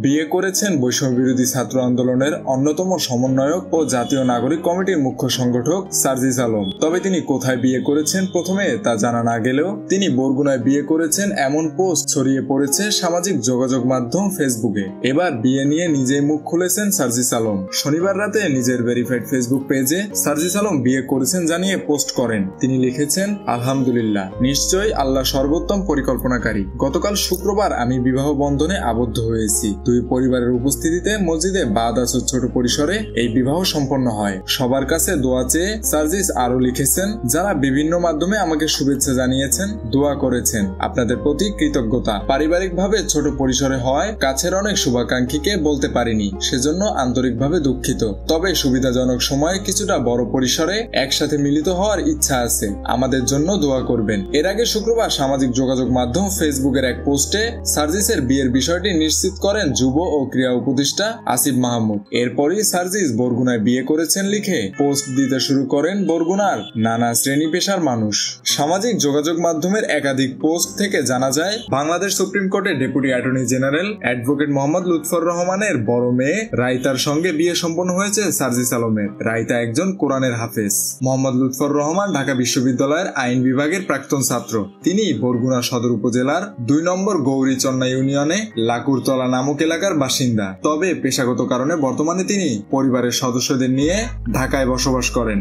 বিয়ে করেছেন বৈষম্য বিরোধী ছাত্র আন্দোলনের অন্যতম সমন্বয়ক ও জাতীয় নাগরিক কমিটির মুখ্য সংগঠক সার্জিস আলম। তবে তিনি কোথায় বিয়ে করেছেন প্রথমে তা জানা না গেলেও তিনি বরগুনায় বিয়ে করেছেন এমন পোস্ট ছড়িয়ে পড়েছে সামাজিক যোগাযোগ মাধ্যম ফেসবুকে। এবার বিয়ে নিয়ে নিজেই মুখ খুলেছেন সার্জিস আলম। শনিবার রাতে নিজের ভেরিফাইড ফেসবুক পেজে সার্জিস আলম বিয়ে করেছেন জানিয়ে পোস্ট করেন। তিনি লিখেছেন, আলহামদুলিল্লাহ, নিশ্চয়ই আল্লাহ সর্বোত্তম পরিকল্পনাকারী। গতকাল শুক্রবার আমি বিবাহ বন্ধনে আবদ্ধ হয়েছি। দুই পরিবারের উপস্থিতিতে মসজিদে বাদ আসর ছোট পরিসরে এই বিবাহ সম্পন্ন হয়। সবার কাছে দোয়া চেয়ে সার্জিস আরো লিখেছেন, যারা বিভিন্ন মাধ্যমে আমাকে শুভেচ্ছা জানিয়েছেন, দোয়া করেছেন, আপনাদের প্রতি কৃতজ্ঞতা। পারিবারিকভাবে ছোট পরিসরে হওয়ায় কাছের অনেক শুভাকাঙ্ক্ষীকে বলতে পারিনি, সেজন্য আন্তরিকভাবে দুঃখিত। তবে সুবিধাজনক সময়ে কিছুটা বড় পরিসরে একসাথে মিলিত হওয়ার ইচ্ছা আছে, আমাদের জন্য দোয়া করবেন। এর আগে শুক্রবার সামাজিক যোগাযোগ মাধ্যম ফেসবুকের এক পোস্টে সার্জিসের বিয়ের বিষয়টি নিশ্চিত করেন যুব ও ক্রীড়া উপদেষ্টা আসিফ মাহমুদ। এরপরই সার্জিস বরগুনায় বিয়ে করেছেন লিখে পোস্ট দিতে শুরু করেন বরগুনার নানা শ্রেণী পেশার মানুষ। সামাজিক যোগাযোগ মাধ্যমের একাধিক পোস্ট থেকে জানা যায়, বাংলাদেশ সুপ্রিম কোর্টের deputy attorney general advocate Mohammad Lutfur রহমানের বড় মেয়ে রাইতার সঙ্গে বিয়ে সম্পন্ন হয়েছে সার্জিস আলমের। রাইতা একজন কোরআনের হাফেজ। মোহাম্মদ লুৎফর রহমান ঢাকা বিশ্ববিদ্যালয়ের আইন বিভাগের প্রাক্তন ছাত্র। তিনি বরগুনা সদর উপজেলার 2 নম্বর গৌরীচন্না ইউনিয়নে লাকুরতলা নামক এলাকার বাসিন্দা। তবে পেশাগত কারণে বর্তমানে তিনি পরিবারের সদস্যদের নিয়ে ঢাকায় বসবাস করেন।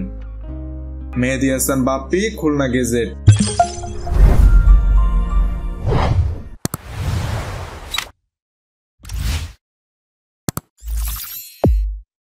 মেহেদী হাসান বাপ্পি, খুলনা গেজেট।